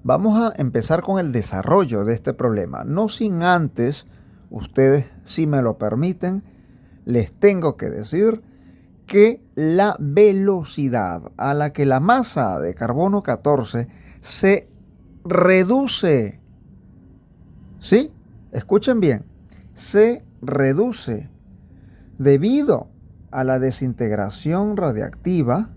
Vamos a empezar con el desarrollo de este problema. No sin antes, ustedes, si me lo permiten, les tengo que decir que la velocidad a la que la masa de carbono 14 se reduce, ¿sí? Escuchen bien, se reduce debido a la desintegración radiactiva,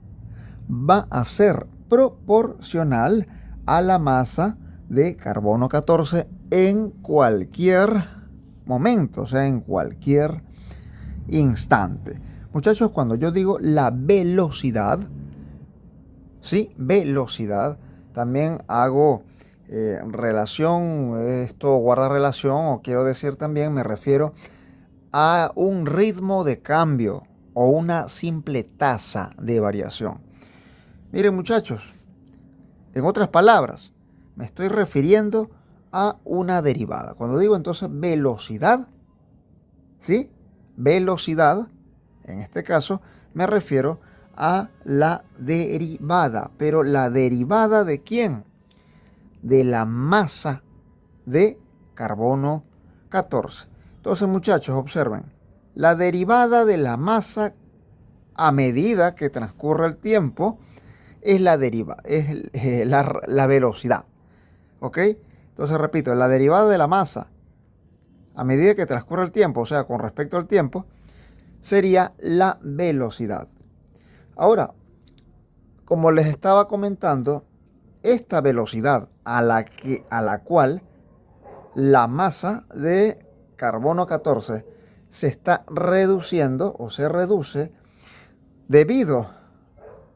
va a ser proporcional a la masa de carbono 14 en cualquier momento, o sea, en cualquier instante. Muchachos, cuando yo digo la velocidad, sí, velocidad, también hago relación, esto guarda relación, o quiero decir también, me refiero a un ritmo de cambio o una simple tasa de variación. Miren, muchachos, en otras palabras, me estoy refiriendo a una derivada. Cuando digo entonces velocidad, ¿sí? Velocidad, en este caso, me refiero a la derivada. ¿Pero la derivada de quién? De la masa de carbono 14. Entonces, muchachos, observen. La derivada de la masa a medida que transcurre el tiempo es la la velocidad. ¿Ok? Entonces, repito, la derivada de la masa a medida que transcurre el tiempo, o sea, con respecto al tiempo, sería la velocidad. Ahora, como les estaba comentando, esta velocidad a la cual la masa de carbono 14 se está reduciendo o se reduce debido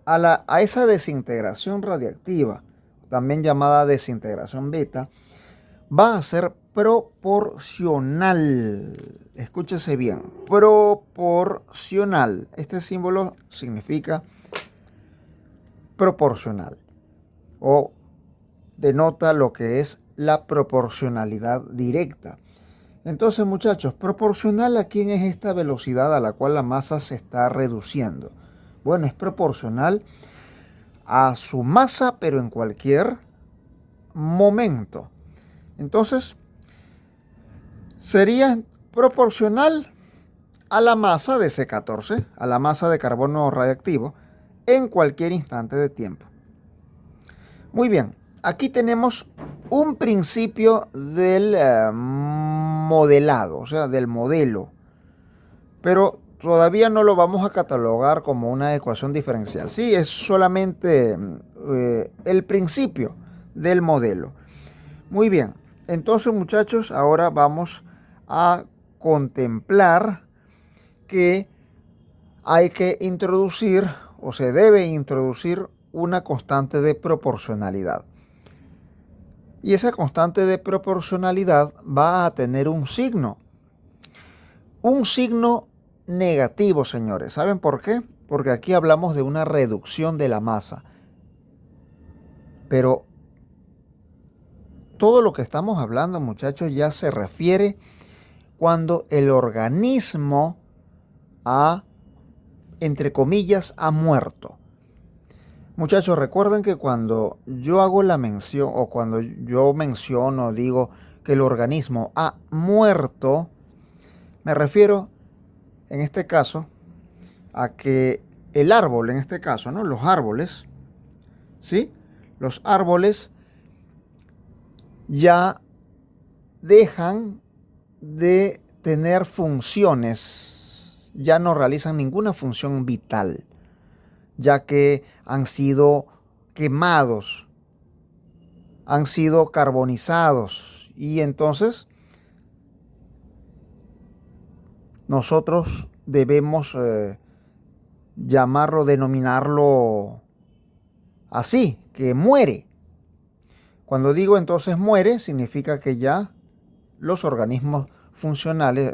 a esa desintegración radiactiva, también llamada desintegración beta, va a ser proporcional. Escúchese bien, proporcional. Este símbolo significa proporcional o denota lo que es la proporcionalidad directa. Entonces, muchachos, ¿proporcional a quién es esta velocidad a la cual la masa se está reduciendo? Bueno, es proporcional a su masa, pero en cualquier momento. Entonces, sería proporcional a la masa de C14, a la masa de carbono radiactivo, en cualquier instante de tiempo. Muy bien, aquí tenemos un principio del modelado, o sea, del modelo, pero todavía no lo vamos a catalogar como una ecuación diferencial. Sí, es solamente el principio del modelo. Muy bien, entonces, muchachos, ahora vamos a contemplar que hay que introducir o se debe introducir una constante de proporcionalidad. Y esa constante de proporcionalidad va a tener un signo negativo, señores. ¿Saben por qué? Porque aquí hablamos de una reducción de la masa. Pero todo lo que estamos hablando, muchachos, ya se refiere cuando el organismo ha, entre comillas, ha muerto. Muchachos, recuerden que cuando yo hago la mención o cuando yo menciono, digo que el organismo ha muerto, me refiero en este caso a que el árbol, en este caso, ¿no? Los árboles, ¿sí? Los árboles ya dejan de tener funciones, ya no realizan ninguna función vital, ya que han sido quemados, han sido carbonizados, y entonces nosotros debemos llamarlo, denominarlo así, que muere. Cuando digo entonces muere, significa que ya los organismos funcionales,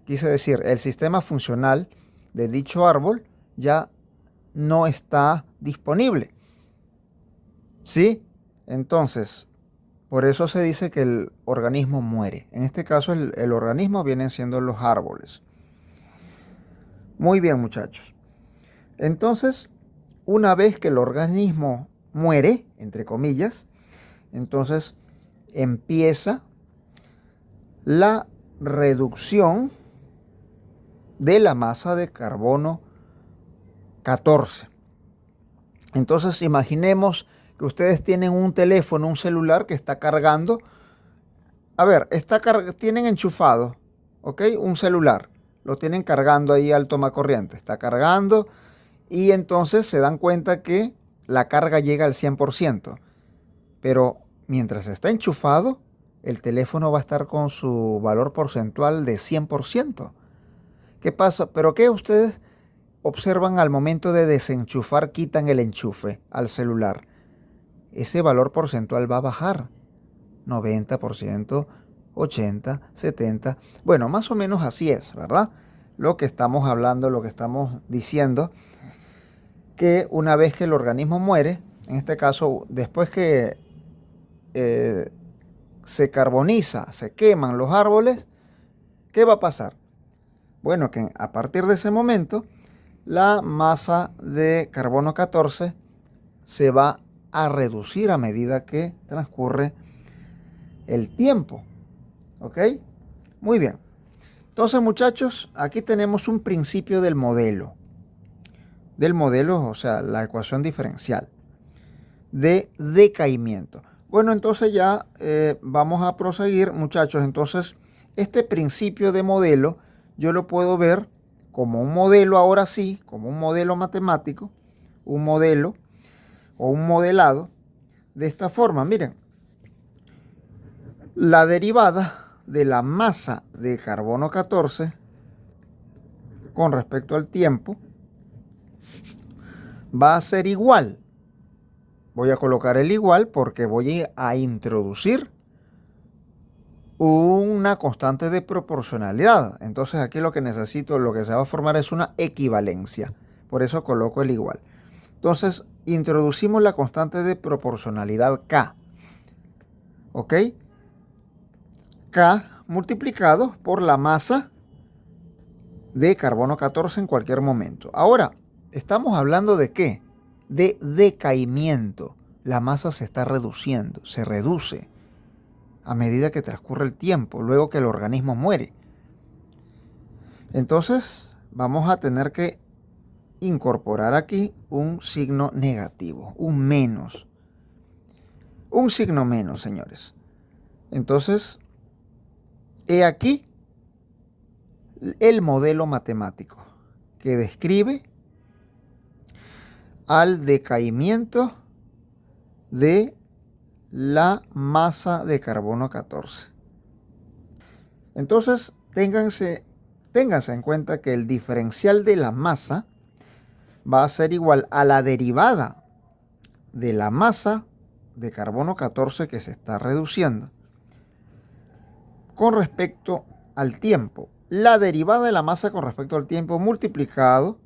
quise decir, el sistema funcional de dicho árbol ya no está disponible. ¿Sí? Entonces, por eso se dice que el organismo muere. En este caso, el organismo vienen siendo los árboles. Muy bien, muchachos. Entonces, una vez que el organismo muere, entre comillas, entonces empieza la reducción de la masa de carbono 14. Entonces imaginemos que ustedes tienen un teléfono, un celular que está cargando. A ver, tienen enchufado, ¿ok? Un celular. Lo tienen cargando ahí al tomacorriente. Está cargando y entonces se dan cuenta que la carga llega al 100%. Pero mientras está enchufado, el teléfono va a estar con su valor porcentual de 100%. ¿Qué pasa? ¿Pero qué ustedes observan al momento de desenchufar, quitan el enchufe al celular? Ese valor porcentual va a bajar. 90%, 80%, 70%. Bueno, más o menos así es, ¿verdad? Lo que estamos hablando, lo que estamos diciendo, que una vez que el organismo muere, en este caso, después que se carboniza, se queman los árboles, ¿qué va a pasar? Bueno, que a partir de ese momento, la masa de carbono 14 se va a reducir a medida que transcurre el tiempo. ¿Ok? Muy bien. Entonces, muchachos, aquí tenemos un principio del modelo. O sea, la ecuación diferencial de decaimiento. Bueno, entonces ya vamos a proseguir, muchachos. Entonces, este principio de modelo yo lo puedo ver como un modelo, ahora sí, como un modelo matemático, un modelo o un modelado de esta forma. Miren, la derivada de la masa de carbono 14 con respecto al tiempo va a ser igual. Voy a colocar el igual porque voy a introducir una constante de proporcionalidad. Entonces aquí lo que necesito, lo que se va a formar es una equivalencia. Por eso coloco el igual. Entonces introducimos la constante de proporcionalidad K. ¿Ok? K multiplicado por la masa de carbono 14 en cualquier momento. Ahora, ¿estamos hablando de qué? De decaimiento. La masa se está reduciendo, se reduce a medida que transcurre el tiempo, luego que el organismo muere. Entonces, vamos a tener que incorporar aquí un signo negativo, un menos. Un signo menos, señores. Entonces, he aquí el modelo matemático que describe al decaimiento de la masa de carbono 14. Entonces, ténganse en cuenta que el diferencial de la masa va a ser igual a la derivada de la masa de carbono 14 que se está reduciendo con respecto al tiempo. La derivada de la masa con respecto al tiempo multiplicado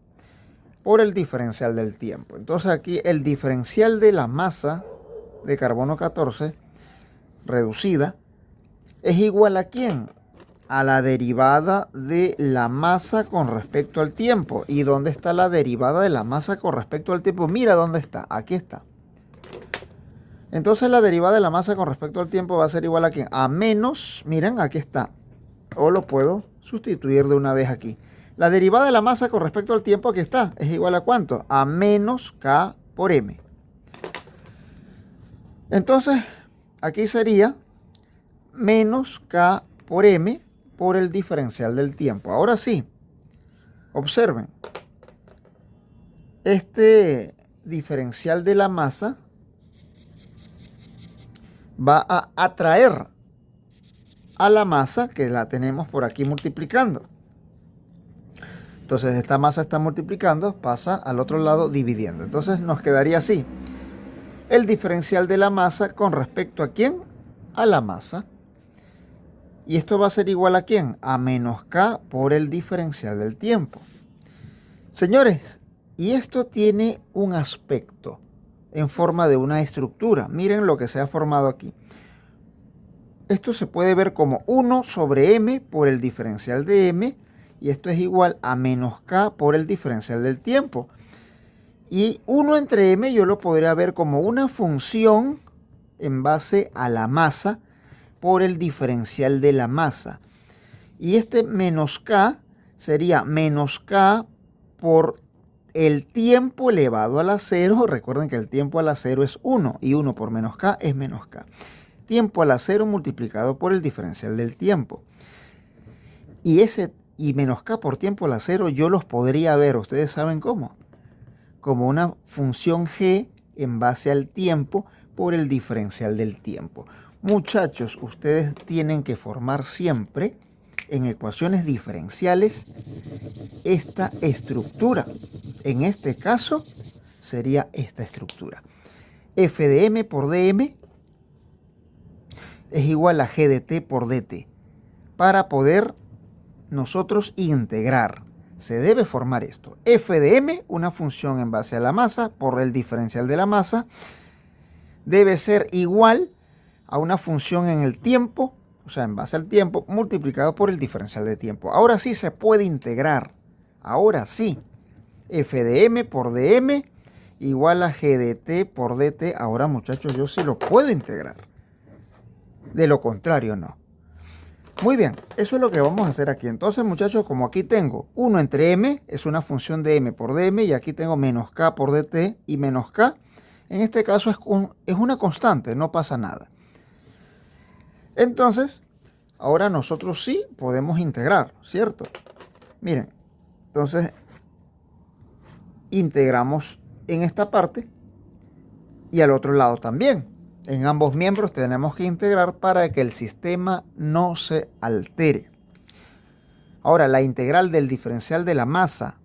por el diferencial del tiempo. Entonces aquí el diferencial de la masa de carbono 14 reducida es igual ¿a quién? A la derivada de la masa con respecto al tiempo. ¿Y dónde está la derivada de la masa con respecto al tiempo? Mira dónde está, aquí está. Entonces la derivada de la masa con respecto al tiempo va a ser igual ¿a quién? A menos, miren, aquí está. O lo puedo sustituir de una vez aquí. La derivada de la masa con respecto al tiempo, aquí está, es igual ¿a cuánto? A menos K por M. Entonces, aquí sería menos K por M por el diferencial del tiempo. Ahora sí, observen. Este diferencial de la masa va a atraer a la masa que la tenemos por aquí multiplicando. Entonces esta masa está multiplicando, pasa al otro lado dividiendo. Entonces nos quedaría así. El diferencial de la masa con respecto a ¿quién? A la masa. Y esto va a ser igual ¿a quién? A menos K por el diferencial del tiempo. Señores, y esto tiene un aspecto en forma de una estructura. Miren lo que se ha formado aquí. Esto se puede ver como 1 sobre M por el diferencial de M. Y esto es igual a menos K por el diferencial del tiempo. Y 1 entre m yo lo podría ver como una función en base a la masa por el diferencial de la masa. Y este menos k sería menos k por el tiempo elevado a la 0. Recuerden que el tiempo a la 0 es 1 y 1 por menos k es menos k. Tiempo a la 0 multiplicado por el diferencial del tiempo. Y menos k por tiempo a la 0 yo los podría ver, ¿ustedes saben cómo? Como una función g en base al tiempo por el diferencial del tiempo. Muchachos, ustedes tienen que formar siempre en ecuaciones diferenciales esta estructura. En este caso sería esta estructura. F de m por dm es igual a g de t por dt. Para poder nosotros integrar, se debe formar esto. F de m, una función en base a la masa por el diferencial de la masa, debe ser igual a una función en el tiempo, o sea, en base al tiempo, multiplicado por el diferencial de tiempo. Ahora sí se puede integrar. Ahora sí. F de m por dm igual a g de t por dt. Ahora, muchachos, yo sí lo puedo integrar. De lo contrario, no. Muy bien, eso es lo que vamos a hacer aquí. Entonces, muchachos, como aquí tengo 1 entre m, es una función de m por dm, y aquí tengo menos k por dt, y menos k, en este caso es una constante, no pasa nada. Entonces, ahora nosotros sí podemos integrar, ¿cierto? Miren, entonces integramos en esta parte y al otro lado también. En ambos miembros tenemos que integrar para que el sistema no se altere. Ahora, la integral del diferencial de la masa,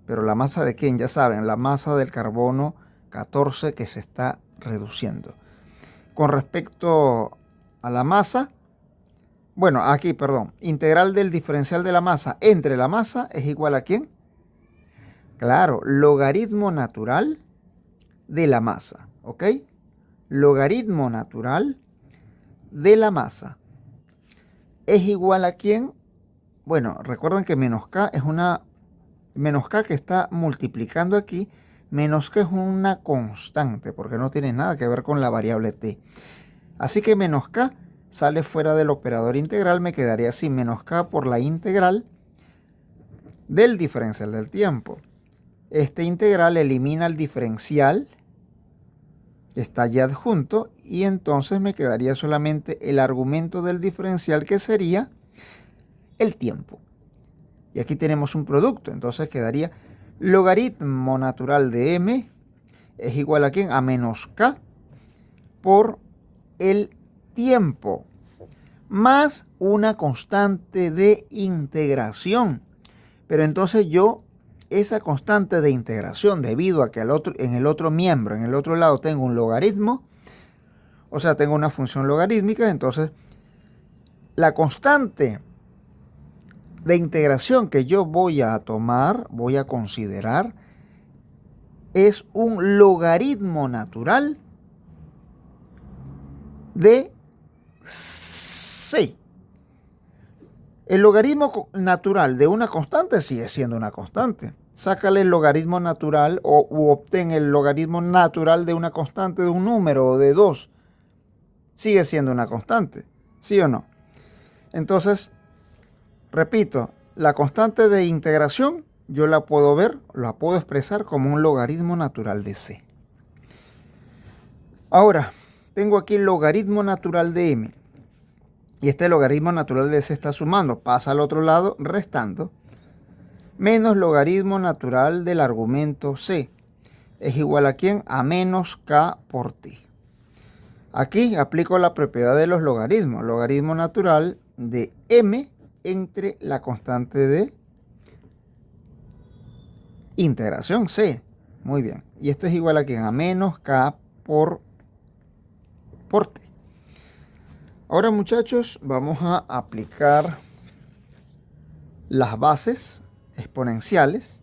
pero la masa de quién, ya saben, la masa del carbono 14 que se está reduciendo. Con respecto a la masa, bueno, aquí, perdón, integral del diferencial de la masa entre la masa es igual a ¿quién? Claro, logaritmo natural de la masa, ¿ok? Logaritmo natural de la masa es igual a ¿quién? Bueno, recuerden que menos k es menos k que está multiplicando aquí. Menos k es una constante porque no tiene nada que ver con la variable t. Así que menos k sale fuera del operador integral. Me quedaría así, menos k por la integral del diferencial del tiempo. Este integral elimina el diferencial, está allí adjunto, y entonces me quedaría solamente el argumento del diferencial, que sería el tiempo. Y aquí tenemos un producto, entonces quedaría logaritmo natural de m es igual a ¿quién? A menos k por el tiempo, más una constante de integración. Pero entonces esa constante de integración, debido a que en el otro miembro, en el otro lado, tengo un logaritmo, o sea, tengo una función logarítmica, entonces la constante de integración que yo voy a tomar, voy a considerar, es un logaritmo natural de c. El logaritmo natural de una constante sigue siendo una constante. Sácale el logaritmo natural u obtén el logaritmo natural de una constante, de un número o de 2. Sigue siendo una constante, ¿sí o no? Entonces, repito, la constante de integración yo la puedo ver, la puedo expresar como un logaritmo natural de c. Ahora, tengo aquí el logaritmo natural de m. Y este logaritmo natural de c está sumando, pasa al otro lado restando, menos logaritmo natural del argumento c es igual a ¿quién? A menos k por t. Aquí aplico la propiedad de los logaritmos, logaritmo natural de m entre la constante de integración c. Muy bien, y esto es igual a ¿quién? A menos k por t. Ahora, muchachos, vamos a aplicar las bases exponenciales.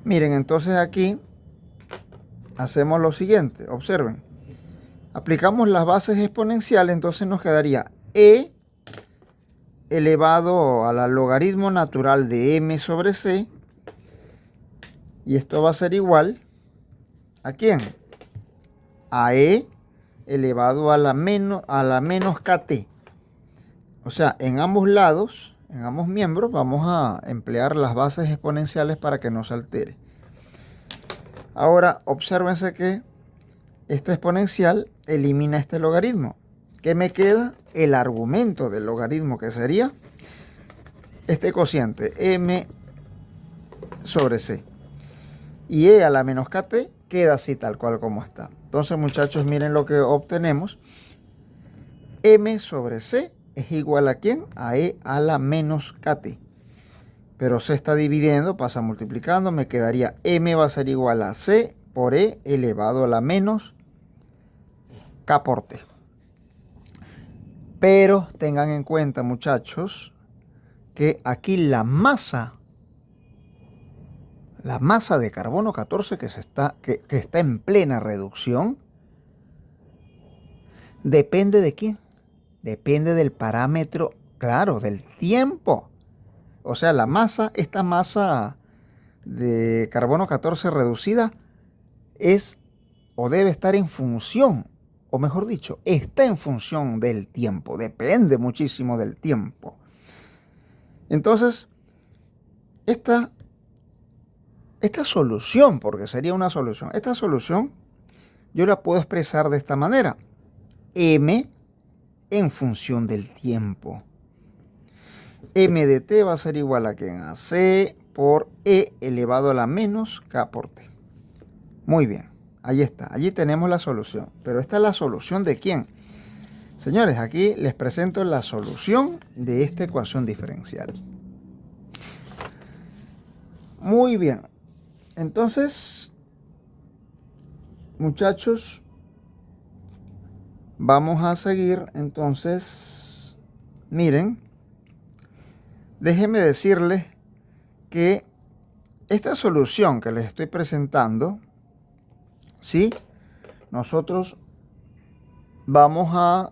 Miren, entonces aquí hacemos lo siguiente, observen. Aplicamos las bases exponenciales, entonces nos quedaría e elevado a la logaritmo natural de m sobre c Y esto va a ser igual, ¿a quién? A E elevado a la menos KT. O sea, en ambos lados, en ambos miembros, vamos a emplear las bases exponenciales para que no se altere. Ahora, obsérvense que esta exponencial elimina este logaritmo. ¿Qué me queda? El argumento del logaritmo, que sería este cociente, m sobre c. Y e a la menos kt queda así tal cual como está. Entonces, muchachos, miren lo que obtenemos. M sobre c es igual a ¿quién? A e a la menos kt. Pero se está dividiendo, pasa multiplicando, me quedaría m va a ser igual a c por e elevado a la menos k por t. Pero tengan en cuenta, muchachos, que aquí la masa de carbono 14 que está en plena reducción, depende de quién. Depende del parámetro, claro, del tiempo. O sea, esta masa de carbono 14 reducida es o debe estar en función, o mejor dicho, está en función del tiempo, depende muchísimo del tiempo. Entonces, esta solución, porque sería una solución, esta solución yo la puedo expresar de esta manera: m en función del tiempo. M de t va a ser igual a ¿quién? A c por e elevado a la menos k por t. Muy bien, ahí está, allí tenemos la solución. Pero esta es la solución de ¿quién? Señores, aquí les presento la solución de esta ecuación diferencial. Muy bien, entonces, muchachos, vamos a seguir. Entonces, miren, déjenme decirles que esta solución que les estoy presentando, ¿sí? Nosotros vamos a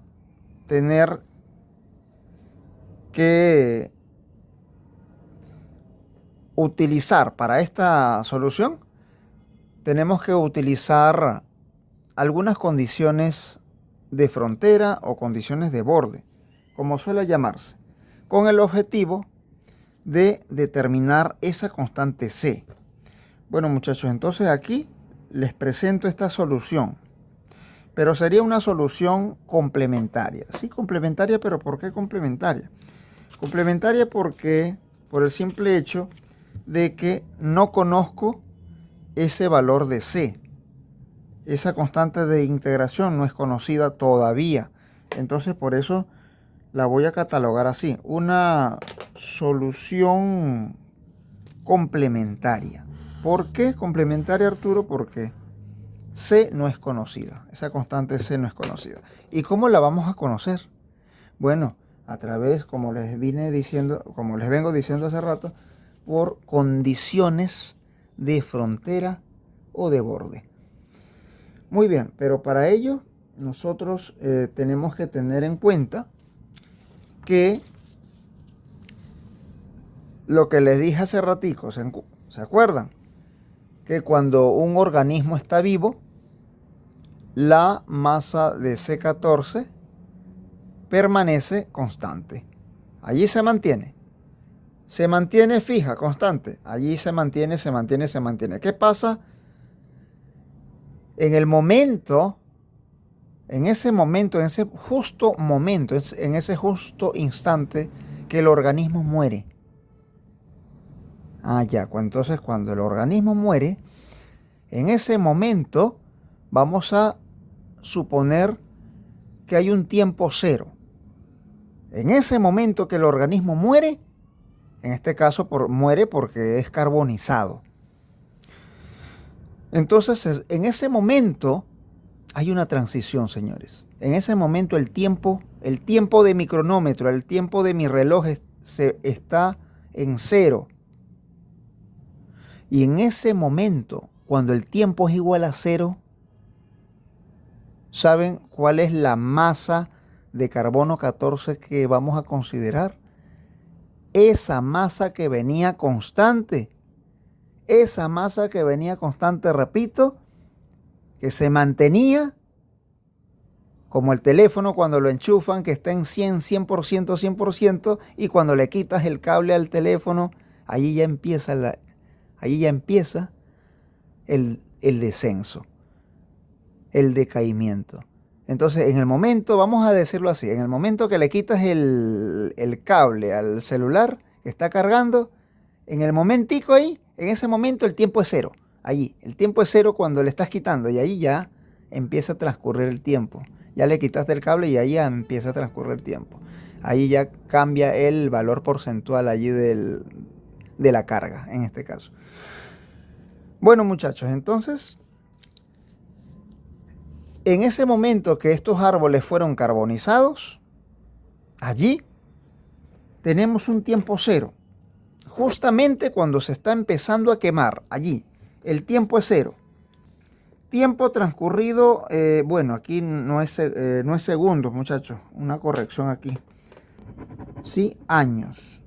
tener que utilizar para esta solución, tenemos que utilizar algunas condiciones de frontera o condiciones de borde, como suele llamarse, con el objetivo de determinar esa constante C. Bueno, muchachos, entonces aquí les presento esta solución, pero sería una solución complementaria. Sí, complementaria, pero ¿por qué complementaria? Complementaria porque por el simple hecho de que no conozco ese valor de C. Esa constante de integración no es conocida todavía. Entonces, por eso la voy a catalogar así: una solución complementaria. ¿Por qué complementaria, Arturo? Porque C no es conocida. Esa constante C no es conocida. ¿Y cómo la vamos a conocer? Bueno, a través, como les vengo diciendo hace rato, por condiciones de frontera o de borde. Muy bien, pero para ello nosotros tenemos que tener en cuenta que lo que les dije hace ratico, ¿se acuerdan? Que cuando un organismo está vivo, la masa de C14 permanece constante. Allí se mantiene. Se mantiene fija, constante. Allí se mantiene. ¿Qué pasa? En el momento, en ese justo momento, en ese justo instante que el organismo muere. Entonces cuando el organismo muere, en ese momento vamos a suponer que hay un tiempo cero. En ese momento que el organismo muere, en este caso muere porque es carbonizado. Entonces, en ese momento hay una transición, señores. En ese momento el tiempo de mi cronómetro, el tiempo de mi reloj está en cero. Y en ese momento, cuando el tiempo es igual a cero, ¿saben cuál es la masa de carbono 14 que vamos a considerar? Esa masa que venía constante. esa masa que venía constante, repito, que se mantenía como el teléfono cuando lo enchufan, que está en 100%, 100%, y cuando le quitas el cable al teléfono, allí ya empieza, el descenso, el decaimiento. Entonces, en el momento, vamos a decirlo así, en el momento que le quitas el cable al celular que está cargando, en el momentico ahí, en ese momento el tiempo es cero. Allí, el tiempo es cero cuando le estás quitando y ahí ya empieza a transcurrir el tiempo. Ya le quitaste el cable y ahí ya empieza a transcurrir el tiempo. Ahí ya cambia el valor porcentual allí de la carga, en este caso. Bueno, muchachos, entonces, en ese momento que estos árboles fueron carbonizados, allí tenemos un tiempo cero. Justamente cuando se está empezando a quemar, allí, el tiempo es cero. Tiempo transcurrido, bueno, aquí no es segundos, muchachos, una corrección aquí. Sí, años.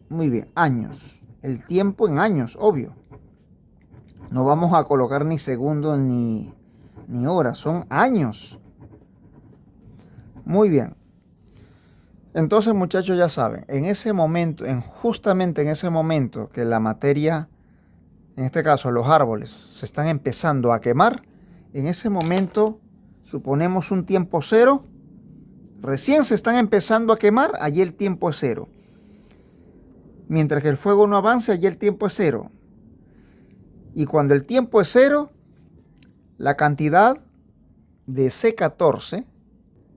Muy bien, años. El tiempo en años, obvio. No vamos a colocar ni segundos ni horas, son años. Muy bien. Entonces, muchachos, ya saben, en ese momento, justamente en ese momento que la materia, en este caso los árboles, se están empezando a quemar, en ese momento suponemos un tiempo cero, recién se están empezando a quemar, allí el tiempo es cero. Mientras que el fuego no avance, allí el tiempo es cero. Y cuando el tiempo es cero, la cantidad de C14,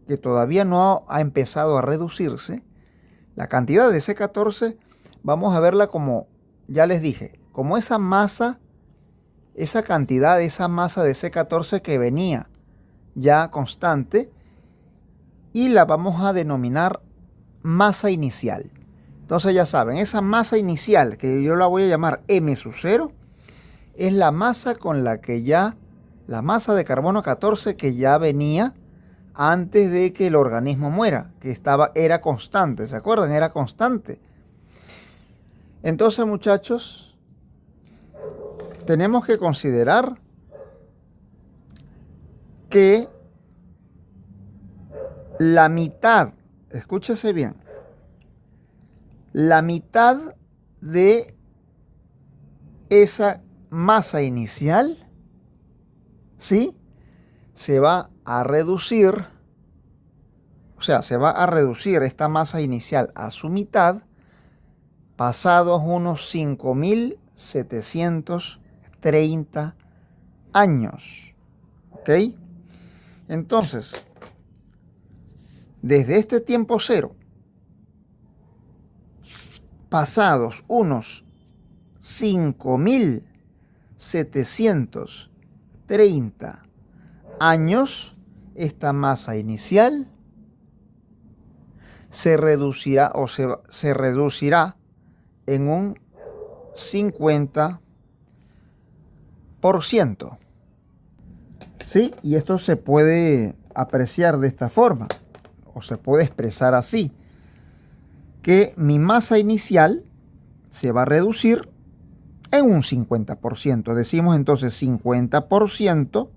que todavía no ha empezado a reducirse, la cantidad de C14 vamos a verla como, ya les dije, como esa masa, esa cantidad, esa masa de C14 que venía ya constante, y la vamos a denominar masa inicial. Entonces ya saben, esa masa inicial, que yo la voy a llamar M sub 0, es la masa con la que ya, la masa de carbono 14 que ya venía antes de que el organismo muera, que era constante, ¿se acuerdan? Era constante. Entonces, muchachos, tenemos que considerar que la mitad, escúchese bien, la mitad de esa masa inicial, ¿sí?, se va a reducir, o sea, se va a reducir esta masa inicial a su mitad pasados unos 5.730 años. ¿Ok? Entonces, desde este tiempo cero, pasados unos 5.730 años, esta masa inicial se reducirá se reducirá en un 50%. ¿Sí? Y esto se puede apreciar de esta forma, o se puede expresar así, que mi masa inicial se va a reducir en un 50%. Decimos entonces 50%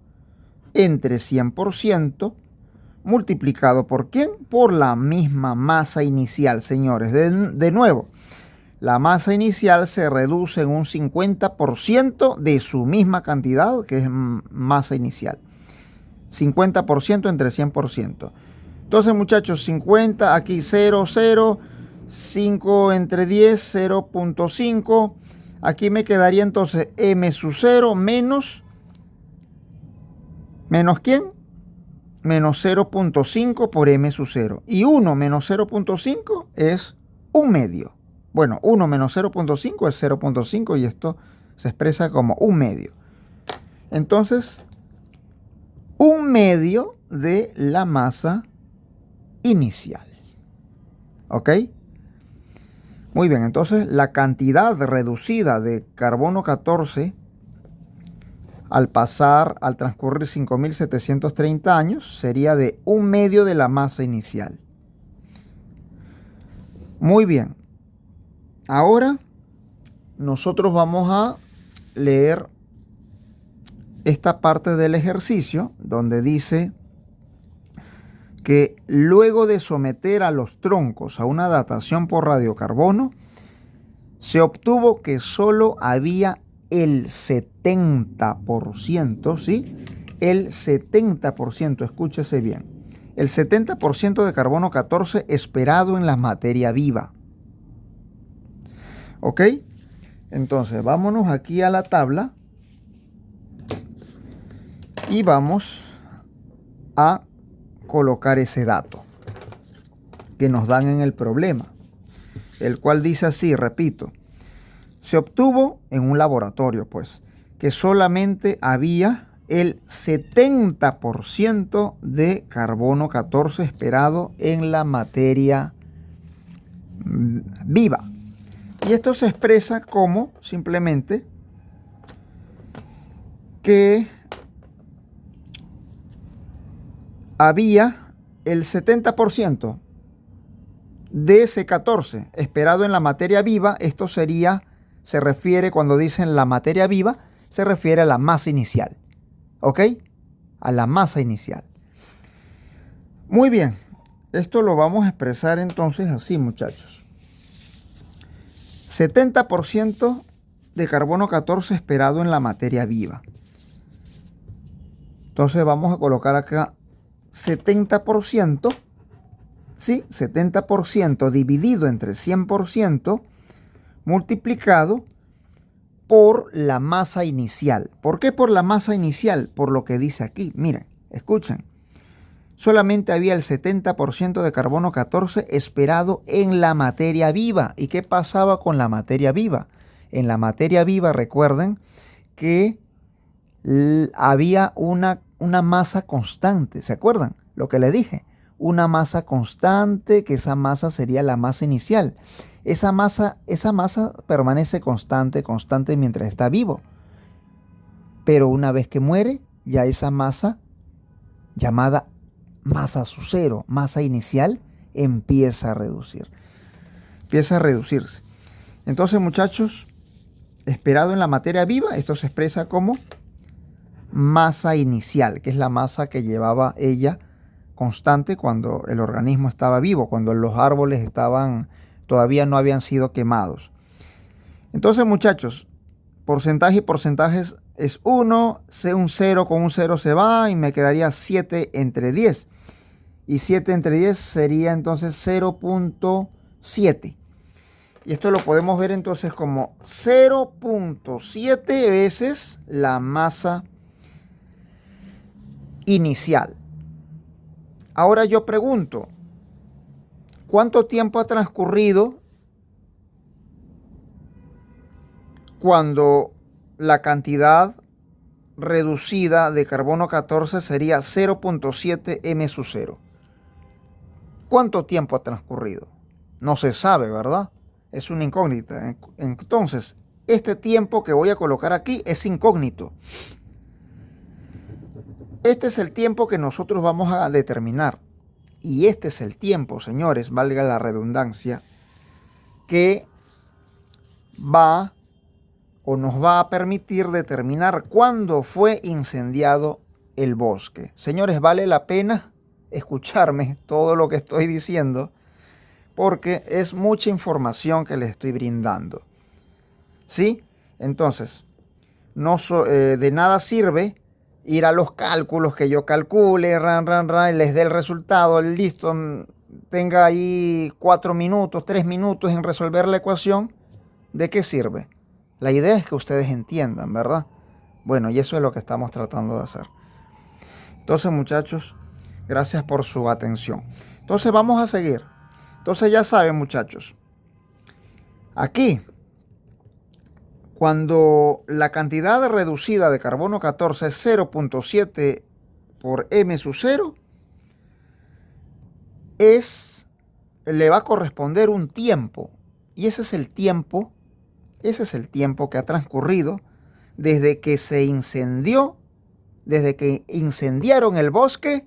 entre 100% multiplicado por ¿quién? Por la misma masa inicial, señores. De nuevo, la masa inicial se reduce en un 50% de su misma cantidad, que es masa inicial. 50% entre 100%. Entonces, muchachos, 50, aquí 0, 0, 5 entre 10, 0.5. Aquí me quedaría entonces M sub 0 menos ¿quién? Menos 0.5 por M sub 0. Y 1 menos 0.5 es 1/2. Bueno, 1 menos 0.5 es 0.5 y esto se expresa como 1/2. Entonces, 1/2 de la masa inicial. ¿Ok? Muy bien, entonces la cantidad reducida de carbono 14 al transcurrir 5.730 años sería de 1/2 de la masa inicial. Muy bien. Ahora nosotros vamos a leer esta parte del ejercicio donde dice que luego de someter a los troncos a una datación por radiocarbono, se obtuvo que solo había el 70%, ¿sí? El 70%, escúchese bien, el 70% de carbono 14 esperado en la materia viva. ¿Ok? Entonces, vámonos aquí a la tabla y vamos a colocar ese dato que nos dan en el problema, el cual dice así, repito, se obtuvo en un laboratorio, pues, que solamente había el 70% de carbono 14 esperado en la materia viva. Y esto se expresa como simplemente que había el 70% de ese 14 esperado en la materia viva. Esto sería, se refiere, cuando dicen la materia viva, se refiere a la masa inicial. ¿Ok? A la masa inicial. Muy bien. Esto lo vamos a expresar entonces así, muchachos. 70% de carbono 14 esperado en la materia viva. Entonces vamos a colocar acá 70%, ¿sí? 70% dividido entre 100% multiplicado por la masa inicial. ¿Por qué por la masa inicial? Por lo que dice aquí. Miren, escuchen. Solamente había el 70% de carbono 14 esperado en la materia viva. ¿Y qué pasaba con la materia viva? En la materia viva, recuerden que había una masa constante. ¿Se acuerdan lo que les dije? Una masa constante, que esa masa sería la masa inicial. Esa masa permanece constante mientras está vivo. Pero una vez que muere, ya esa masa, llamada masa su cero, masa inicial, empieza a reducir. Empieza a reducirse. Entonces, muchachos, esperado en la materia viva, esto se expresa como masa inicial, que es la masa que llevaba ella constante cuando el organismo estaba vivo, cuando los árboles todavía no habían sido quemados. Entonces, muchachos, porcentaje y porcentajes es 1, un 0 con un 0 se va y me quedaría 7 entre 10. Y 7 entre 10 sería entonces 0.7. Y esto lo podemos ver entonces como 0.7 veces la masa inicial. Ahora yo pregunto, ¿cuánto tiempo ha transcurrido cuando la cantidad reducida de carbono 14 sería 0.7 m sub 0? ¿Cuánto tiempo ha transcurrido? No se sabe, ¿verdad? Es una incógnita. Entonces, este tiempo que voy a colocar aquí es incógnito. Este es el tiempo que nosotros vamos a determinar. Y este es el tiempo, señores, valga la redundancia, que va o nos va a permitir determinar cuándo fue incendiado el bosque. Señores, vale la pena escucharme todo lo que estoy diciendo, porque es mucha información que les estoy brindando. ¿Sí? Entonces, de nada sirve ir a los cálculos que yo calcule, y les dé el resultado, listo, tenga ahí 4 minutos, 3 minutos en resolver la ecuación. ¿De qué sirve? La idea es que ustedes entiendan, ¿verdad? Bueno, y eso es lo que estamos tratando de hacer. Entonces, muchachos, gracias por su atención. Entonces, vamos a seguir. Entonces, ya saben, muchachos, aquí, cuando la cantidad reducida de carbono 14 es 0.7 por m sub 0, le va a corresponder un tiempo. Y ese es el tiempo que ha transcurrido desde que se incendió, desde que incendiaron el bosque,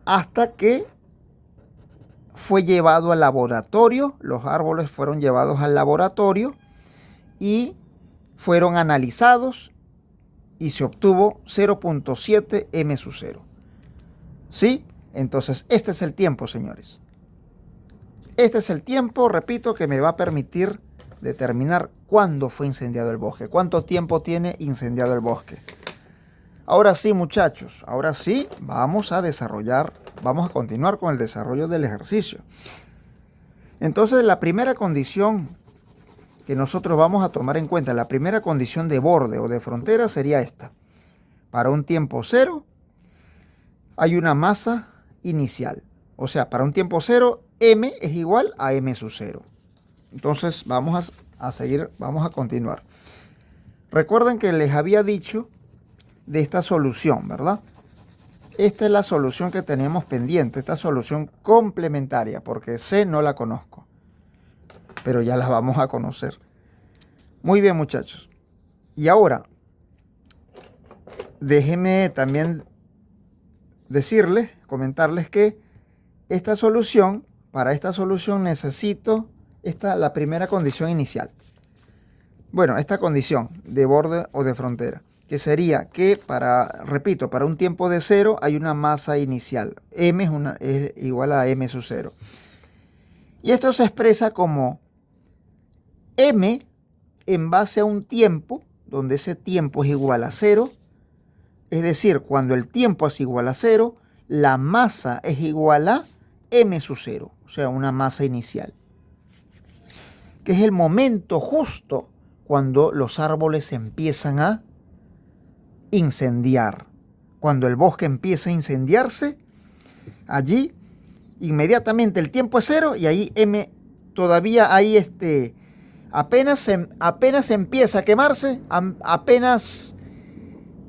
hasta que fue llevado al laboratorio, los árboles fueron llevados al laboratorio y fueron analizados y se obtuvo 0.7 m sub 0. ¿Sí? Entonces, este es el tiempo, señores. Este es el tiempo, repito, que me va a permitir determinar cuándo fue incendiado el bosque, cuánto tiempo tiene incendiado el bosque. Ahora sí, muchachos, ahora sí vamos a continuar con el desarrollo del ejercicio. Entonces, la primera condición que nosotros vamos a tomar en cuenta, la primera condición de borde o de frontera sería esta. Para un tiempo cero hay una masa inicial. O sea, para un tiempo cero, m es igual a m sub 0. Entonces, vamos a continuar. Recuerden que les había dicho de esta solución, ¿verdad? Esta es la solución que tenemos pendiente, esta solución complementaria, porque C no la conozco, pero ya la vamos a conocer. Muy bien, muchachos. Y ahora, déjenme también comentarles que para esta solución necesito la primera condición inicial. Bueno, esta condición de borde o de frontera, que sería que repito, para un tiempo de 0 hay una masa inicial. M es igual a m sub 0. Y esto se expresa como m en base a un tiempo, donde ese tiempo es igual a 0. Es decir, cuando el tiempo es igual a 0, la masa es igual a m sub 0, o sea, una masa inicial. Que es el momento justo cuando los árboles empiezan a incendiar. Cuando el bosque empieza a incendiarse, allí inmediatamente el tiempo es 0 y ahí m todavía hay apenas empieza a quemarse, apenas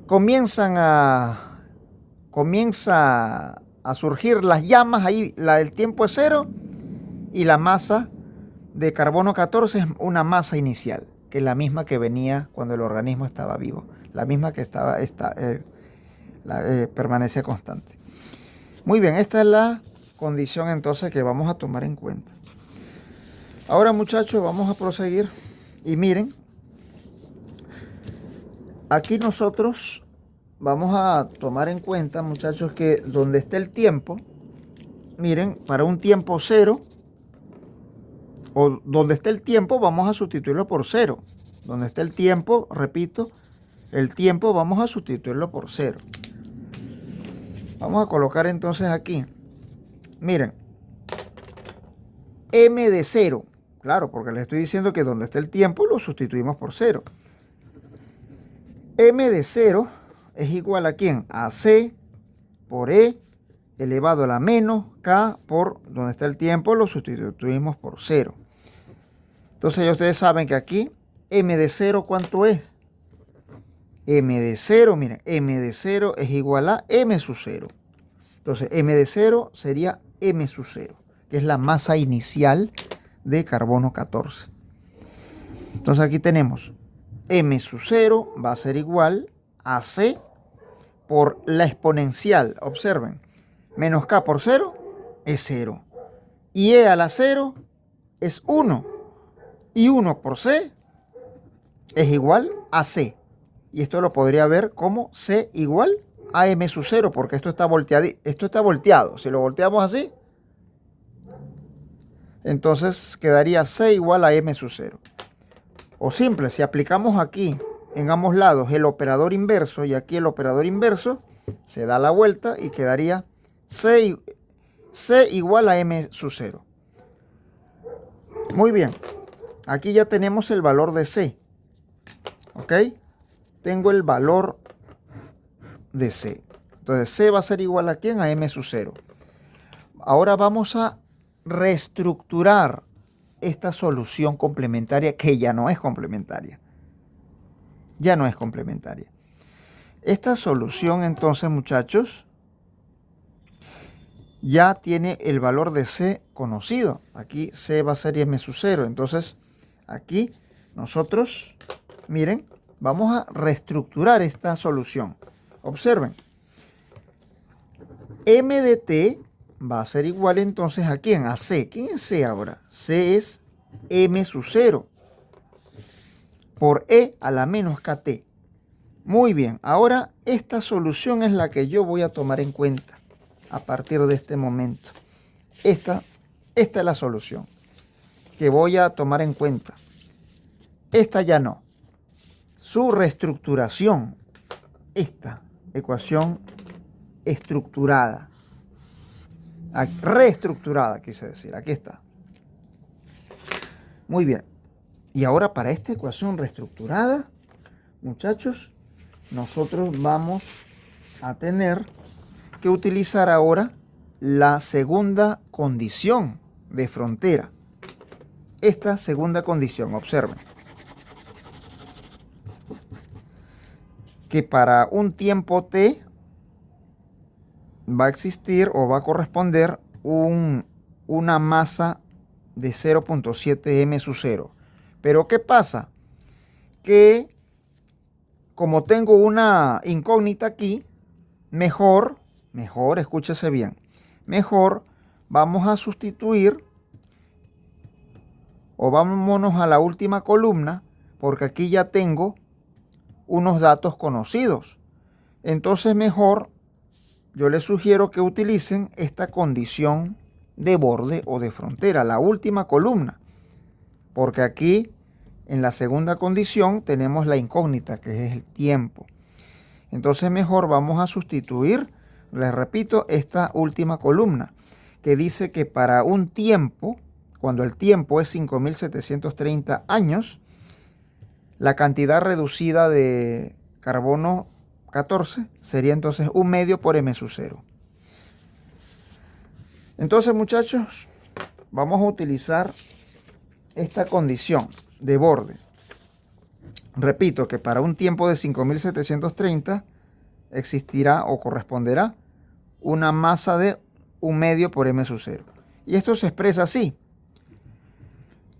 comienza a surgir las llamas, ahí el tiempo es 0 y la masa de carbono 14 es una masa inicial, que es la misma que venía cuando el organismo estaba vivo, la misma que permanecía constante. Muy bien, esta es la condición entonces que vamos a tomar en cuenta. Ahora, muchachos, vamos a proseguir y miren, aquí nosotros vamos a tomar en cuenta, muchachos, que donde esté el tiempo, miren, para un tiempo 0, o donde esté el tiempo, vamos a sustituirlo por 0. Donde esté el tiempo, repito, el tiempo vamos a sustituirlo por 0. Vamos a colocar entonces aquí, miren, m de 0. Claro, porque les estoy diciendo que donde esté el tiempo lo sustituimos por 0. M de 0 es igual a ¿quién? A C por E elevado a la menos K por donde está el tiempo lo sustituimos por 0. Entonces ya ustedes saben que aquí M de 0 ¿cuánto es? M de 0, miren, M de 0 es igual a M sub 0. Entonces M de 0 sería M sub 0, que es la masa inicial de carbono 14. Entonces aquí tenemos M sub 0 va a ser igual a C por la exponencial, observen, menos K por 0 es 0. Y E a la 0 es 1. Y 1 por C es igual a C. Y esto lo podría ver como C igual a M sub 0, porque esto está volteado. Si lo volteamos así, entonces quedaría C igual a M sub 0. O simple, si aplicamos aquí en ambos lados el operador inverso y aquí el operador inverso, se da la vuelta y quedaría C igual a M sub 0. Muy bien, aquí ya tenemos el valor de C. ¿Ok? Tengo el valor de C. Entonces C va a ser igual a ¿quién? A M sub 0. Ahora vamos a reestructurar esta solución complementaria que ya no es complementaria. Ya no es complementaria. Esta solución entonces, muchachos, ya tiene el valor de C conocido. Aquí C va a ser M sub 0. Entonces, aquí nosotros, miren, vamos a reestructurar esta solución. Observen. M de T va a ser igual entonces ¿a quién? A C. ¿Quién es C ahora? C es M sub 0 por E a la menos KT. Muy bien, ahora esta solución es la que yo voy a tomar en cuenta a partir de este momento. Esta es la solución que voy a tomar en cuenta. Esta ya no. Su reestructuración. Esta ecuación estructurada. Reestructurada, quise decir. Aquí está. Muy bien. Y ahora para esta ecuación reestructurada, muchachos, nosotros vamos a tener que utilizar ahora la segunda condición de frontera. Esta segunda condición, observen, que para un tiempo t va a existir o va a corresponder una masa de 0.7 m sub 0. Pero ¿qué pasa? Que como tengo una incógnita aquí, mejor, escúchese bien, mejor vamos a sustituir o vámonos a la última columna, porque aquí ya tengo unos datos conocidos. Entonces mejor yo les sugiero que utilicen esta condición de borde o de frontera, la última columna, porque aquí en la segunda condición tenemos la incógnita, que es el tiempo. Entonces mejor vamos a sustituir, les repito, esta última columna, que dice que para un tiempo, cuando el tiempo es 5.730 años, la cantidad reducida de carbono 14 sería entonces 1 medio por m sub 0. Entonces, muchachos, vamos a utilizar esta condición de borde. Repito que para un tiempo de 5.730 existirá o corresponderá una masa de 1 medio por m sub 0. Y esto se expresa así,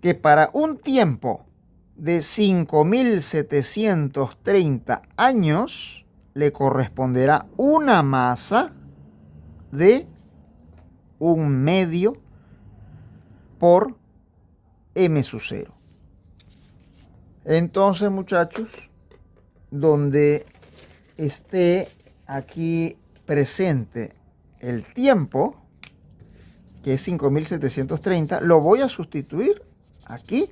que para un tiempo de 5.730 años le corresponderá una masa de 1 medio por m sub 0. Entonces, muchachos, donde esté aquí presente el tiempo, que es 5.730, lo voy a sustituir aquí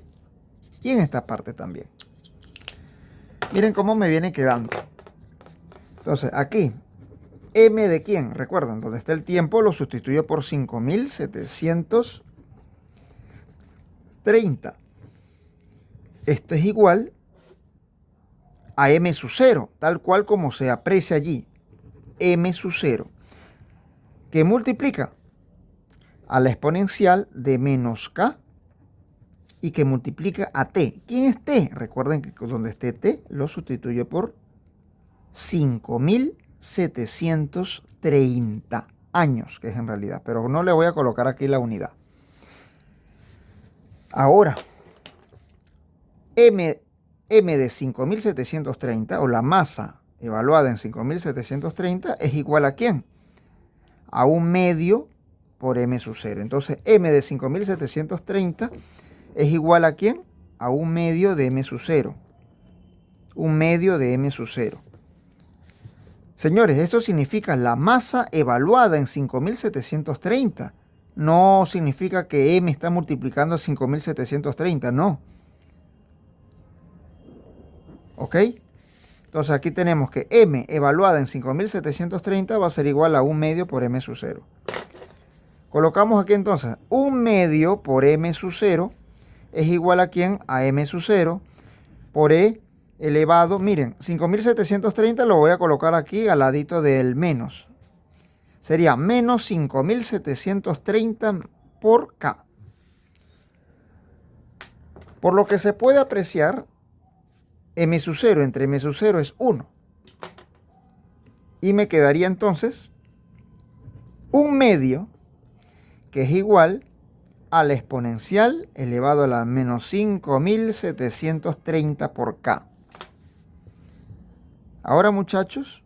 y en esta parte también. Miren cómo me viene quedando. Entonces, aquí, m de quién, recuerdan, donde está el tiempo lo sustituyo por 5.730. Esto es igual a m sub 0, tal cual como se aprecia allí. M sub 0, que multiplica a la exponencial de menos k y que multiplica a t. ¿Quién es t? Recuerden que donde esté t lo sustituyo por 5.730 años, que es en realidad, pero no le voy a colocar aquí la unidad. Ahora, m de 5.730 o la masa evaluada en 5.730 es igual a ¿quién? A 1 medio por m sub 0. Entonces, m de 5.730 es igual a ¿quién? A 1 medio de m sub 0. 1 medio de m sub 0. Señores, esto significa la masa evaluada en 5.730. No significa que m está multiplicando 5.730, no. ¿Ok? Entonces aquí tenemos que m evaluada en 5.730 va a ser igual a 1 medio por m sub 0. Colocamos aquí entonces 1 medio por m sub 0 es igual a ¿quién? A m sub 0 por e elevado. Miren, 5.730 lo voy a colocar aquí al ladito del menos. Sería menos 5.730 por k. Por lo que se puede apreciar, m sub 0 entre m sub 0 es 1. Y me quedaría entonces 1 medio, que es igual a la exponencial elevado a la menos 5.730 por k. Ahora, muchachos,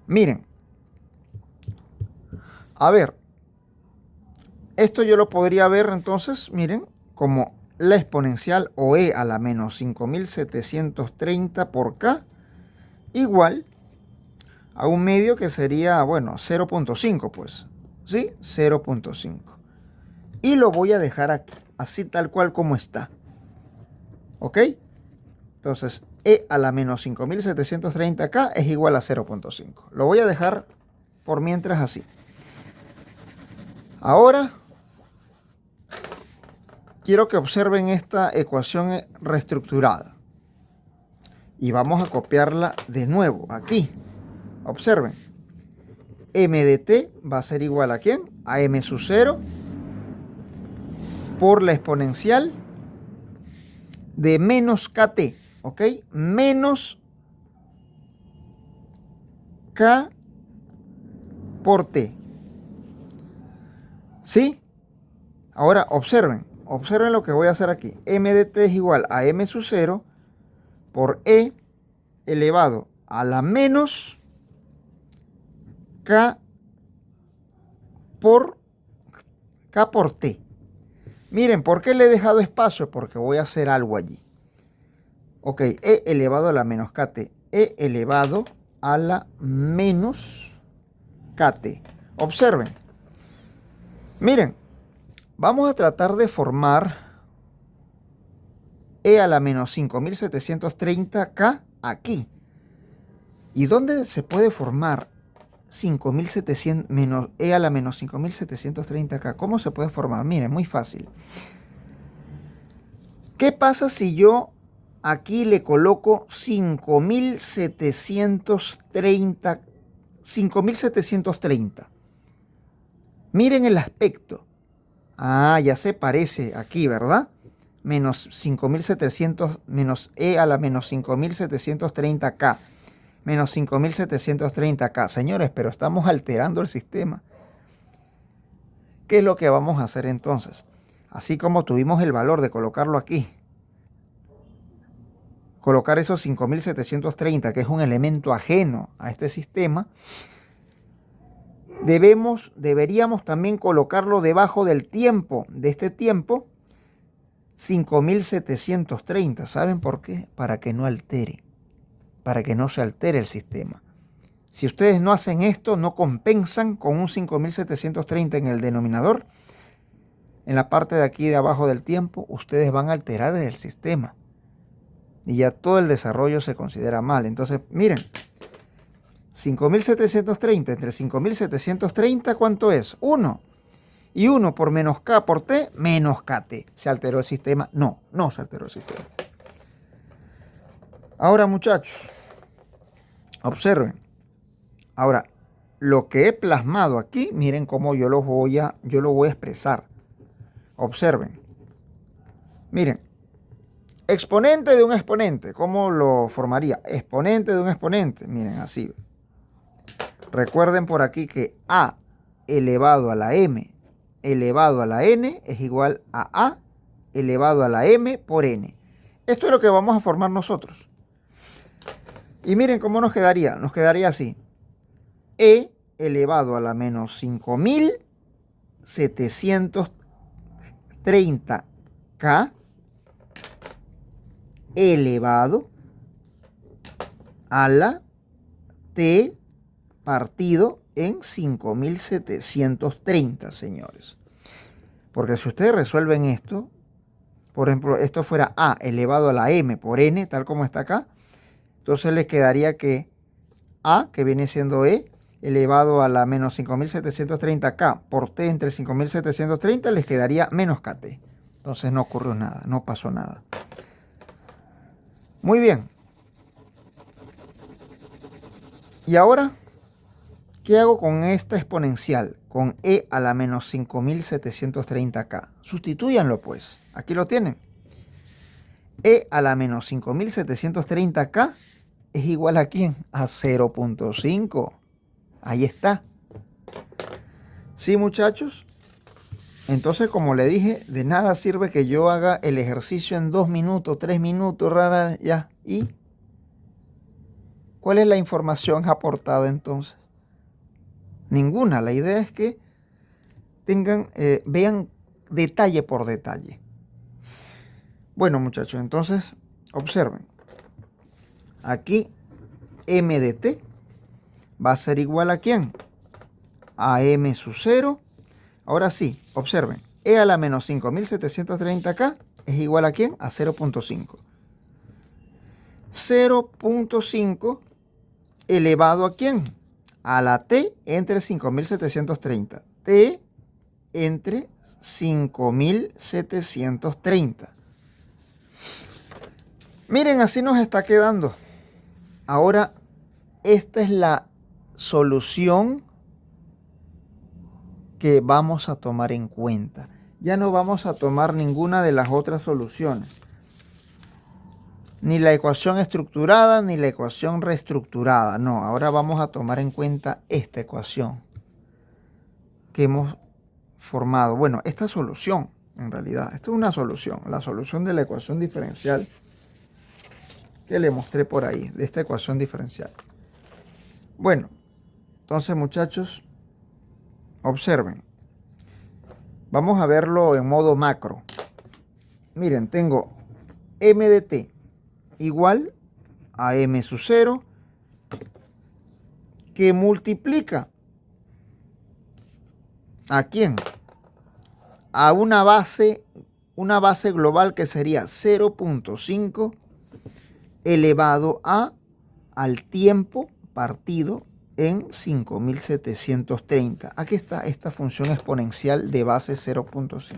miren, A ver, esto yo lo podría ver entonces, miren, como la exponencial o e a la menos 5730 por k igual a un medio que sería, bueno, 0.5 pues, ¿sí? 0.5. Y lo voy a dejar aquí, así tal cual como está. ¿Ok? Entonces, e a la menos 5730k es igual a 0.5. Lo voy a dejar por mientras así. Ahora, quiero que observen esta ecuación reestructurada. Y vamos a copiarla de nuevo aquí. Observen. M de t va a ser igual a ¿quién? A m sub 0 por la exponencial de menos kt, ¿ok? Menos k por t. ¿Sí? Ahora observen lo que voy a hacer aquí. M de t es igual a m sub 0 por e elevado a la menos k por t. Miren, ¿por qué le he dejado espacio? Porque voy a hacer algo allí. Ok, e elevado a la menos kt. E elevado a la menos kt. Observen. Miren, vamos a tratar de formar e a la menos 5730k aquí. ¿Y dónde se puede formar 5700 menos e a la menos 5730k? ¿Cómo se puede formar? Miren, muy fácil. ¿Qué pasa si yo aquí le coloco 5730? 5730. Miren el aspecto. Ah, ya se parece aquí, ¿verdad? Menos 5700, menos e a la menos 5730k. Menos 5730k. Señores, pero estamos alterando el sistema. ¿Qué es lo que vamos a hacer entonces? Así como tuvimos el valor de colocarlo aquí, colocar esos 5730, que es un elemento ajeno a este sistema, deberíamos también colocarlo debajo del tiempo, de este tiempo, 5730. ¿Saben por qué? Para que no altere, para que no se altere el sistema. Si ustedes no hacen esto, no compensan con un 5730 en el denominador, en la parte de aquí de abajo del tiempo, ustedes van a alterar el sistema. Y ya todo el desarrollo se considera mal. Entonces, miren, 5730 entre 5730, ¿cuánto es? 1. Y 1 por menos k por t, menos kt. ¿Se alteró el sistema? No, no se alteró el sistema. Ahora, muchachos, observen. Ahora, lo que he plasmado aquí, miren cómo yo lo voy a expresar. Observen. Miren, exponente de un exponente. ¿Cómo lo formaría? Exponente de un exponente. Miren, así. Recuerden por aquí que a elevado a la m elevado a la n es igual a elevado a la m por n. Esto es lo que vamos a formar nosotros. Y miren cómo nos quedaría. Nos quedaría así. E elevado a la menos 5730k elevado a la t partido en 5730, señores. Porque si ustedes resuelven esto, por ejemplo, esto fuera a elevado a la m por n, tal como está acá, entonces les quedaría que a, que viene siendo e, elevado a la menos 5730k por t entre 5730, les quedaría menos kt. Entonces no ocurrió nada, no pasó nada. Muy bien. Y ahora, ¿qué hago con esta exponencial? Con e a la menos 5730k. Sustitúyanlo pues. Aquí lo tienen. E a la menos 5730k es igual a ¿quién? A 0.5. Ahí está. ¿Sí, muchachos? Entonces, como le dije, de nada sirve que yo haga el ejercicio en 2 minutos, 3 minutos, rara, ya. ¿Y cuál es la información aportada entonces? Ninguna. La idea es que vean detalle por detalle. Bueno, muchachos, entonces observen. Aquí m de t va a ser igual a ¿quién? A m sub 0. Ahora sí, observen. E a la menos 5730 acá es igual a ¿quién? A 0.5. 0.5 elevado a ¿quién? A la t entre 5730. T entre 5730. Miren, así nos está quedando. Ahora, esta es la solución que vamos a tomar en cuenta. Ya no vamos a tomar ninguna de las otras soluciones. Ni la ecuación estructurada, ni la ecuación reestructurada. No, ahora vamos a tomar en cuenta esta ecuación que hemos formado. Bueno, esta solución, en realidad, esto es una solución. La solución de la ecuación diferencial que le mostré por ahí, de esta ecuación diferencial. Bueno, entonces, muchachos, observen. Vamos a verlo en modo macro. Miren, tengo m de t igual a m sub 0 que multiplica ¿a quién? A una base global que sería 0.5 elevado al tiempo partido en 5730. Aquí está esta función exponencial de base 0.5.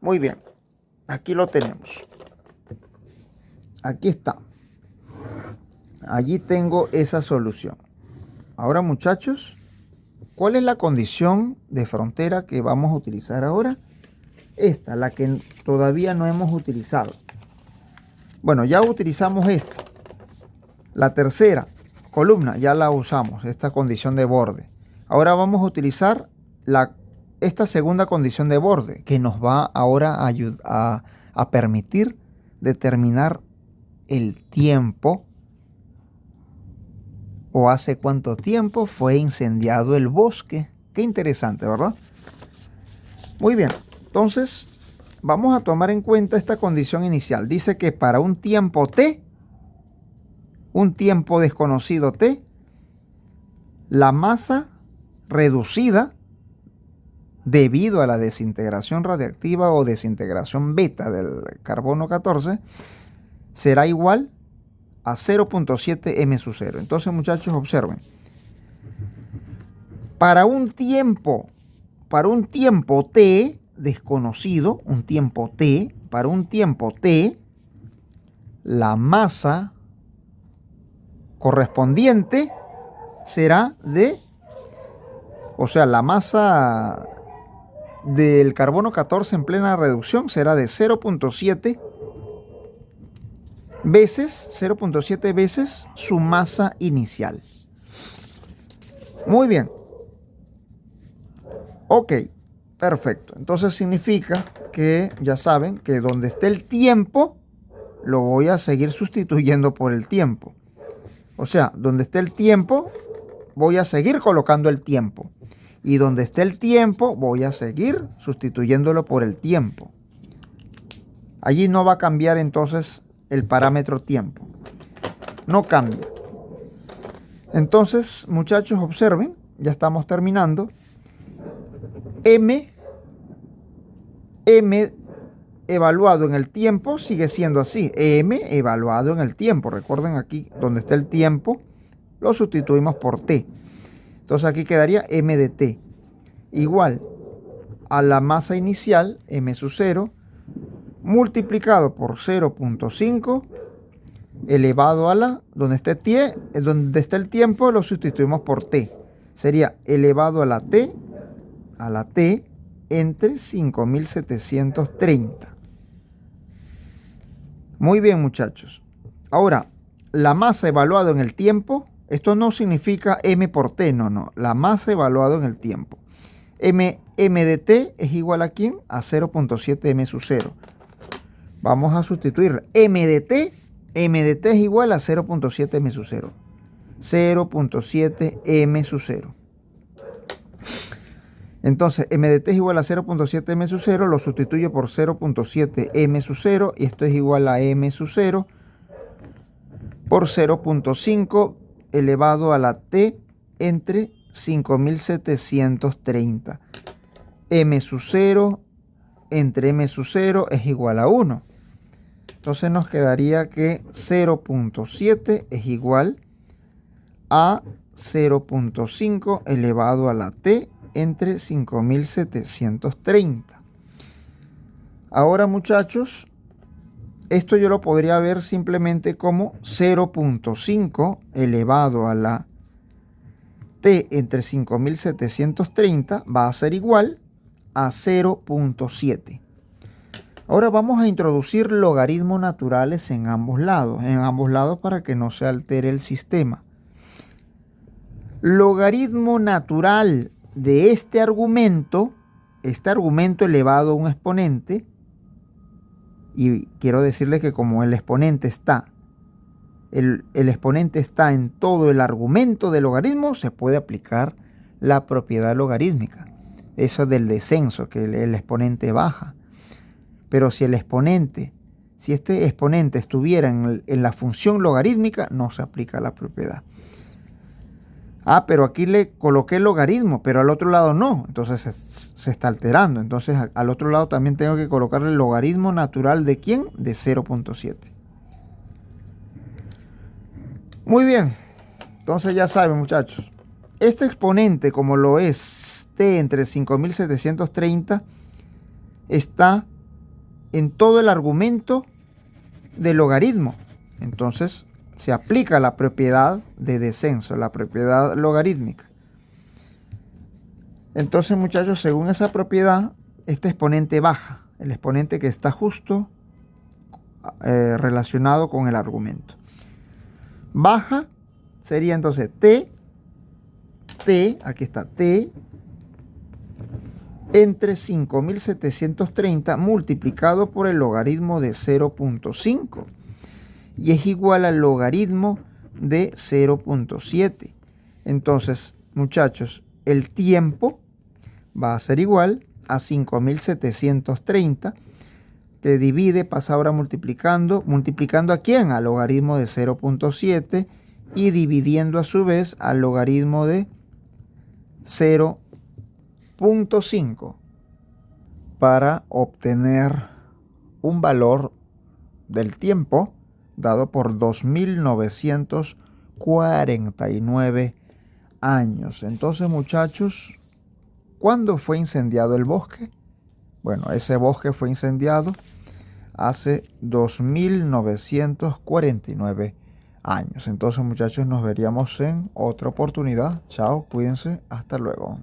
Muy bien, aquí lo tenemos. Aquí está. Allí tengo esa solución. Ahora, muchachos, ¿cuál es la condición de frontera que vamos a utilizar ahora? Esta, la que todavía no hemos utilizado. Bueno, ya utilizamos esta. La tercera columna ya la usamos, esta condición de borde. Ahora vamos a utilizar esta segunda condición de borde que nos va ahora a permitir determinar el tiempo o hace cuánto tiempo fue incendiado el bosque. Qué interesante, ¿verdad? Muy bien, entonces vamos a tomar en cuenta esta condición inicial. Dice que para un tiempo t, un tiempo desconocido t, la masa reducida debido a la desintegración radiactiva o desintegración beta del carbono 14 será igual a 0.7 m sub 0. Entonces, muchachos, observen. Para un tiempo t desconocido, para un tiempo t, la masa correspondiente será la masa del carbono 14 en plena reducción será de 0.7 veces su masa inicial. Muy bien. Ok, perfecto. Entonces significa que ya saben que donde esté el tiempo, lo voy a seguir sustituyendo por el tiempo. O sea, donde esté el tiempo, voy a seguir colocando el tiempo. Y donde esté el tiempo, voy a seguir sustituyéndolo por el tiempo. Allí no va a cambiar entonces el parámetro tiempo. No cambia. Entonces, muchachos, observen, ya estamos terminando. M evaluado en el tiempo sigue siendo así. M evaluado en el tiempo. Recuerden aquí, donde está el tiempo, lo sustituimos por T. Entonces aquí quedaría m de t igual a la masa inicial, m sub 0, multiplicado por 0.5 elevado a donde esté el tiempo, lo sustituimos por t. Sería elevado a la t entre 5730. Muy bien, muchachos. Ahora, la masa evaluada en el tiempo, esto no significa m por t, no. La masa evaluada en el tiempo. M de t es igual a ¿quién? A 0.7 m sub 0. Vamos a sustituir m de t es igual a 0.7 m sub 0. 0.7 m sub 0. Entonces, m de t es igual a 0.7 m sub 0, lo sustituyo por 0.7 m sub 0, y esto es igual a m sub 0 por 0.5 elevado a la t entre 5730. M sub 0 entre m sub 0 es igual a 1. Entonces nos quedaría que 0.7 es igual a 0.5 elevado a la t entre 5730. Ahora, muchachos, esto yo lo podría ver simplemente como 0.5 elevado a la t entre 5730 va a ser igual a 0.7. Ahora vamos a introducir logaritmos naturales en ambos lados para que no se altere el sistema. Logaritmo natural de este argumento elevado a un exponente, y quiero decirle que como el exponente está en todo el argumento del logaritmo, se puede aplicar la propiedad logarítmica, eso del descenso, que el exponente baja. Pero si este exponente estuviera en la función logarítmica, no se aplica la propiedad. Pero aquí le coloqué el logaritmo, pero al otro lado no. Entonces se está alterando. Entonces al otro lado también tengo que colocar el logaritmo natural ¿de quién? De 0.7. Muy bien. Entonces ya saben, muchachos. Este exponente, como lo es t entre 5730, está en todo el argumento del logaritmo. Entonces se aplica la propiedad de descenso, la propiedad logarítmica. Entonces, muchachos, según esa propiedad, este exponente baja, el exponente que está justo relacionado con el argumento. Baja sería entonces aquí está t entre 5730 multiplicado por el logaritmo de 0.5 y es igual al logaritmo de 0.7. Entonces, muchachos, el tiempo va a ser igual a 5730, que divide, pasa ahora multiplicando ¿a quién? Al logaritmo de 0.7 y dividiendo a su vez al logaritmo de 0.5 para obtener un valor del tiempo dado por 2949 años. Entonces, muchachos, ¿cuándo fue incendiado el bosque? Bueno, ese bosque fue incendiado hace 2949 años. Entonces, muchachos, nos veríamos en otra oportunidad. Chao, cuídense, hasta luego.